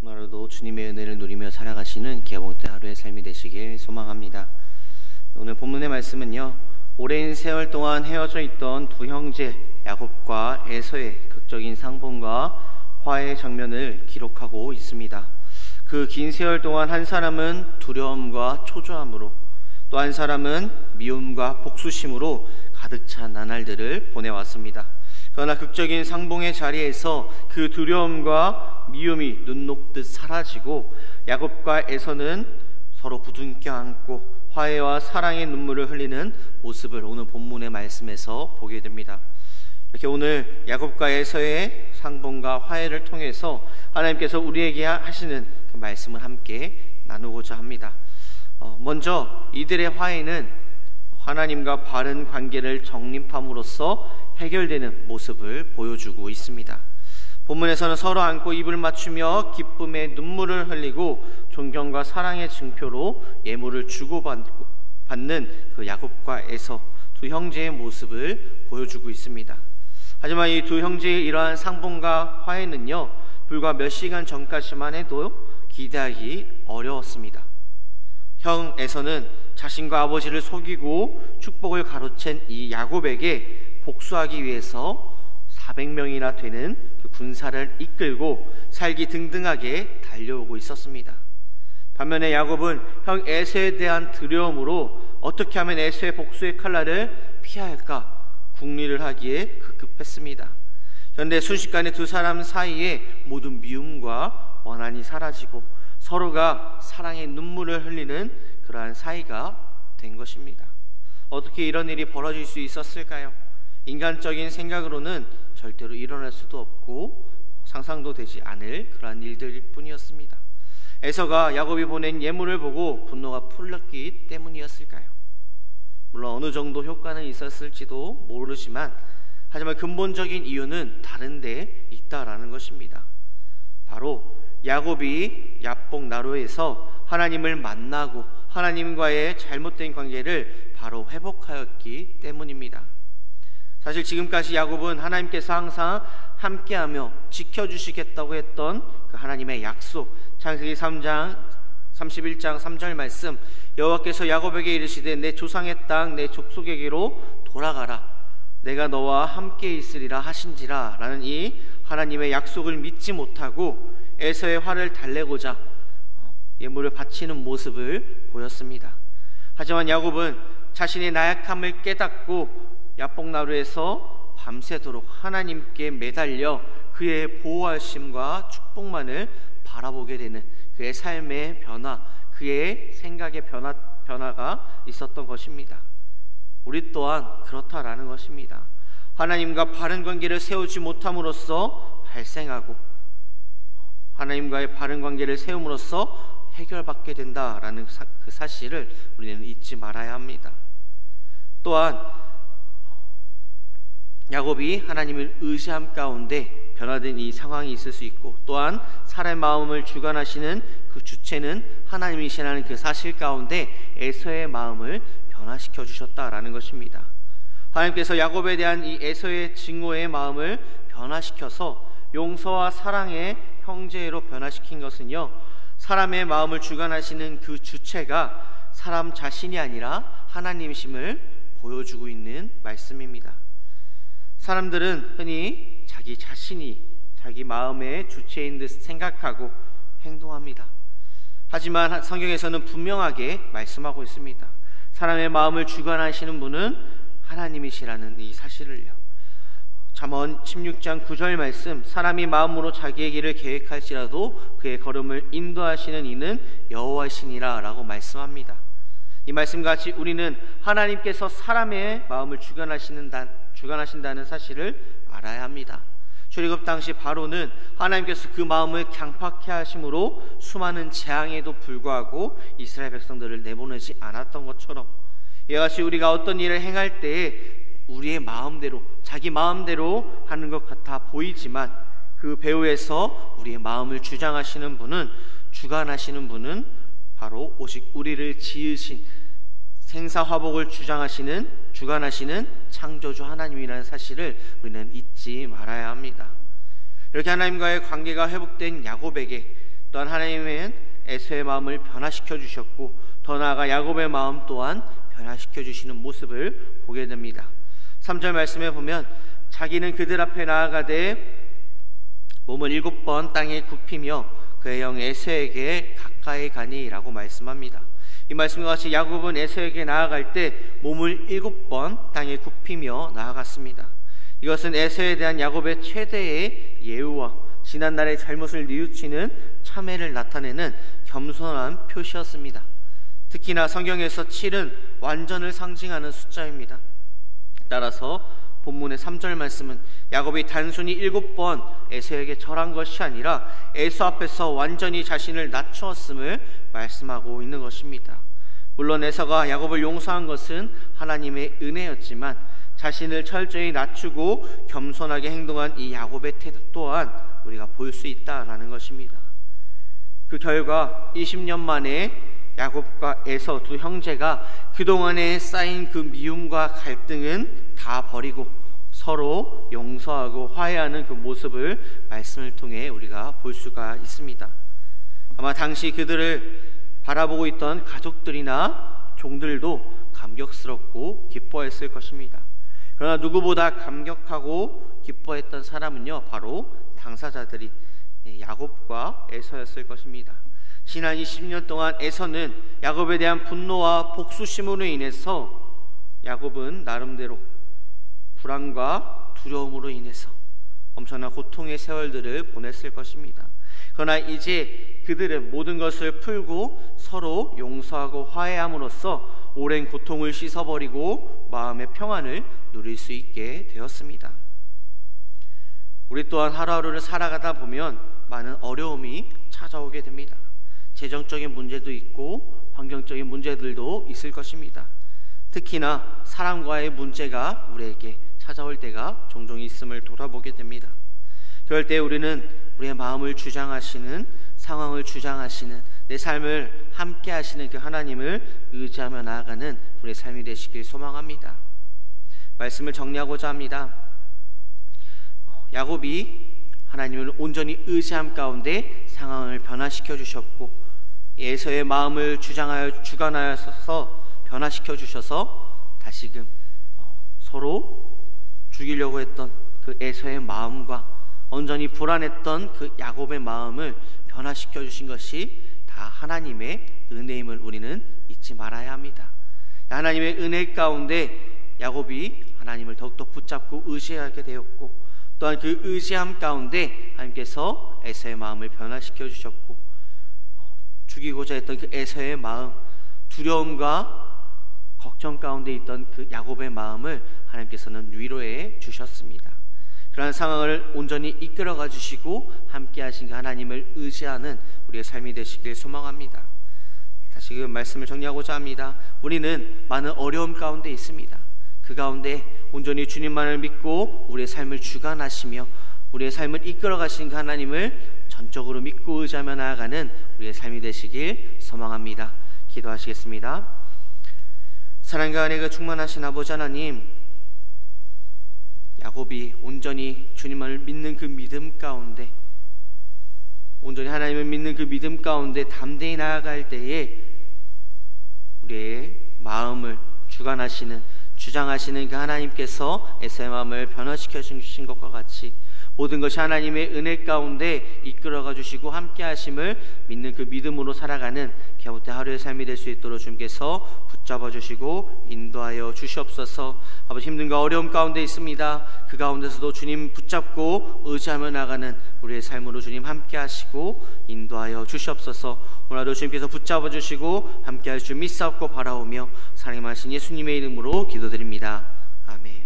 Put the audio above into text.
오늘도 주님의 은혜를 누리며 살아가시는 기아봉태 하루의 삶이 되시길 소망합니다. 오늘 본문의 말씀은요, 오랜 세월 동안 헤어져 있던 두 형제 야곱과 에서의 극적인 상봉과 화해의 장면을 기록하고 있습니다. 그 긴 세월 동안 한 사람은 두려움과 초조함으로, 또 한 사람은 미움과 복수심으로 가득 찬 나날들을 보내왔습니다. 그러나 극적인 상봉의 자리에서 그 두려움과 미움이 눈 녹듯 사라지고 야곱과 에서는 서로 부둥켜 안고 화해와 사랑의 눈물을 흘리는 모습을 오늘 본문의 말씀에서 보게 됩니다. 이렇게 오늘 야곱과 에서의 상봉과 화해를 통해서 하나님께서 우리에게 하시는 그 말씀을 함께 나누고자 합니다. 먼저 이들의 화해는 하나님과 바른 관계를 정립함으로써 해결되는 모습을 보여주고 있습니다. 본문에서는 서로 안고 입을 맞추며 기쁨의 눈물을 흘리고 존경과 사랑의 증표로 예물을 주고받는 그 야곱과 에서 두 형제의 모습을 보여주고 있습니다. 하지만 이 두 형제의 이러한 상봉과 화해는요, 불과 몇 시간 전까지만 해도 기대하기 어려웠습니다. 형 에서는 자신과 아버지를 속이고 축복을 가로챈 이 야곱에게 복수하기 위해서 400명이나 되는 그 군사를 이끌고 살기 등등하게 달려오고 있었습니다. 반면에 야곱은 형 에서에 대한 두려움으로 어떻게 하면 에서의 복수의 칼날을 피할까 궁리를 하기에 급급했습니다. 그런데 순식간에 두 사람 사이에 모든 미움과 원한이 사라지고 서로가 사랑의 눈물을 흘리는 그러한 사이가 된 것입니다. 어떻게 이런 일이 벌어질 수 있었을까요? 인간적인 생각으로는 절대로 일어날 수도 없고 상상도 되지 않을 그러한 일들일 뿐이었습니다. 에서가 야곱이 보낸 예물을 보고 분노가 풀렸기 때문이었을까요? 물론 어느 정도 효과는 있었을지도 모르지만, 하지만 근본적인 이유는 다른 데 있다라는 것입니다. 바로 야곱이 야복 나루에서 하나님을 만나고 하나님과의 잘못된 관계를 바로 회복하였기 때문입니다. 사실 지금까지 야곱은 하나님께서 항상 함께하며 지켜주시겠다고 했던 그 하나님의 약속, 창세기 3장 31장 3절 말씀, 여호와께서 야곱에게 이르시되 내 조상의 땅 내 족속에게로 돌아가라, 내가 너와 함께 있으리라 하신지라 라는 이 하나님의 약속을 믿지 못하고 에서의 화를 달래고자 예물을 바치는 모습을 보였습니다. 하지만 야곱은 자신의 나약함을 깨닫고 야복나루에서 밤새도록 하나님께 매달려 그의 보호하심과 축복만을 바라보게 되는 그의 삶의 변화, 그의 생각의 변화가 있었던 것입니다. 우리 또한 그렇다라는 것입니다. 하나님과 바른 관계를 세우지 못함으로써 발생하고 하나님과의 바른 관계를 세움으로써 해결받게 된다라는 그 사실을 우리는 잊지 말아야 합니다. 또한 야곱이 하나님을 의지함 가운데 변화된 이 상황이 있을 수 있고, 또한 사람의 마음을 주관하시는 그 주체는 하나님이시라는 그 사실 가운데 에서의 마음을 변화시켜 주셨다라는 것입니다. 하나님께서 야곱에 대한 이 에서의 증오의 마음을 변화시켜서 용서와 사랑의 형제로 변화시킨 것은요, 사람의 마음을 주관하시는 그 주체가 사람 자신이 아니라 하나님이심을 보여주고 있는 말씀입니다. 사람들은 흔히 자기 자신이 자기 마음의 주체인 듯 생각하고 행동합니다. 하지만 성경에서는 분명하게 말씀하고 있습니다. 사람의 마음을 주관하시는 분은 하나님이시라는 이 사실을요. 잠언 16장 9절 말씀, 사람이 마음으로 자기의 길을 계획할지라도 그의 걸음을 인도하시는 이는 여호와시니라 라고 말씀합니다. 이 말씀같이 우리는 하나님께서 사람의 마음을 주관하신다는 사실을 알아야 합니다. 출애굽 당시 바로는 하나님께서 그 마음을 강팍해 하심으로 수많은 재앙에도 불구하고 이스라엘 백성들을 내보내지 않았던 것처럼, 이와 같이 우리가 어떤 일을 행할 때에 우리의 마음대로, 자기 마음대로 하는 것 같아 보이지만 그 배후에서 우리의 마음을 주장하시는 분은, 주관하시는 분은 바로 오직 우리를 지으신 생사화복을 주관하시는 창조주 하나님이라는 사실을 우리는 잊지 말아야 합니다. 이렇게 하나님과의 관계가 회복된 야곱에게 또한 하나님은 에서의 마음을 변화시켜 주셨고 더 나아가 야곱의 마음 또한 변화시켜 주시는 모습을 보게 됩니다. 3절 말씀에 보면 자기는 그들 앞에 나아가되 몸을 7번 땅에 굽히며 그의 형 에서에게 가까이 가니 라고 말씀합니다. 이 말씀과 같이 야곱은 에서에게 나아갈 때 몸을 7번 땅에 굽히며 나아갔습니다. 이것은 에서에 대한 야곱의 최대의 예우와 지난날의 잘못을 뉘우치는 참회를 나타내는 겸손한 표시였습니다. 특히나 성경에서 7은 완전을 상징하는 숫자입니다. 따라서 본문의 3절 말씀은 야곱이 단순히 7번 에서에게 절한 것이 아니라 에서 앞에서 완전히 자신을 낮추었음을 말씀하고 있는 것입니다. 물론 에서가 야곱을 용서한 것은 하나님의 은혜였지만 자신을 철저히 낮추고 겸손하게 행동한 이 야곱의 태도 또한 우리가 볼 수 있다라는 것입니다. 그 결과 20년 만에 야곱과 에서 두 형제가 그동안에 쌓인 그 미움과 갈등은 다 버리고 서로 용서하고 화해하는 그 모습을 말씀을 통해 우리가 볼 수가 있습니다. 아마 당시 그들을 바라보고 있던 가족들이나 종들도 감격스럽고 기뻐했을 것입니다. 그러나 누구보다 감격하고 기뻐했던 사람은요, 바로 당사자들이 야곱과 에서였을 것입니다. 지난 20년 동안 에서는 야곱에 대한 분노와 복수심으로 인해서 야곱은 나름대로 불안과 두려움으로 인해서 엄청난 고통의 세월들을 보냈을 것입니다. 그러나 이제 그들은 모든 것을 풀고 서로 용서하고 화해함으로써 오랜 고통을 씻어버리고 마음의 평안을 누릴 수 있게 되었습니다. 우리 또한 하루하루를 살아가다 보면 많은 어려움이 찾아오게 됩니다. 재정적인 문제도 있고 환경적인 문제들도 있을 것입니다. 특히나 사람과의 문제가 우리에게 찾아올 때가 종종 있음을 돌아보게 됩니다. 그럴 때 우리는 우리의 마음을 주장하시는, 상황을 주장하시는, 내 삶을 함께 하시는 그 하나님을 의지하며 나아가는 우리의 삶이 되시길 소망합니다. 말씀을 정리하고자 합니다. 야곱이 하나님을 온전히 의지함 가운데 상황을 변화시켜 주셨고 에서의 마음을 주관하여서 변화시켜 주셔서 다시금 서로 죽이려고 했던 그 에서의 마음과 온전히 불안했던 그 야곱의 마음을 변화시켜 주신 것이 다 하나님의 은혜임을 우리는 잊지 말아야 합니다. 하나님의 은혜 가운데 야곱이 하나님을 더욱더 붙잡고 의지하게 되었고 또한 그 의지함 가운데 하나님께서 에서의 마음을 변화시켜 주셨고 죽이고자 했던 그 에서의 마음, 두려움과 걱정 가운데 있던 그 야곱의 마음을 하나님께서는 위로해 주셨습니다. 그러한 상황을 온전히 이끌어가 주시고 함께 하신 그 하나님을 의지하는 우리의 삶이 되시길 소망합니다. 다시 그 말씀을 정리하고자 합니다. 우리는 많은 어려움 가운데 있습니다. 그 가운데 온전히 주님만을 믿고 우리의 삶을 주관하시며 우리의 삶을 이끌어 가신 그 하나님을 전적으로 믿고 의지하며 나아가는 우리의 삶이 되시길 소망합니다. 기도하시겠습니다. 사랑과 은혜가 충만하신 아버지 하나님, 야곱이 온전히 주님을 믿는 그 믿음 가운데, 온전히 하나님을 믿는 그 믿음 가운데 담대히 나아갈 때에 우리의 마음을 주관하시는, 주장하시는 그 하나님께서 에서의 마음을 변화시켜 주신 것과 같이 모든 것이 하나님의 은혜 가운데 이끌어가 주시고 함께 하심을 믿는 그 믿음으로 살아가는 갸우때 하루의 삶이 될 수 있도록 주님께서 붙잡아 주시고 인도하여 주시옵소서. 아버지, 힘든가 어려움 가운데 있습니다. 그 가운데서도 주님 붙잡고 의지하며 나가는 우리의 삶으로 주님 함께 하시고 인도하여 주시옵소서. 오늘도 주님께서 붙잡아 주시고 함께 하실 줄 믿사옵고 바라오며 사랑하신 예수님의 이름으로 기도드립니다. 아멘.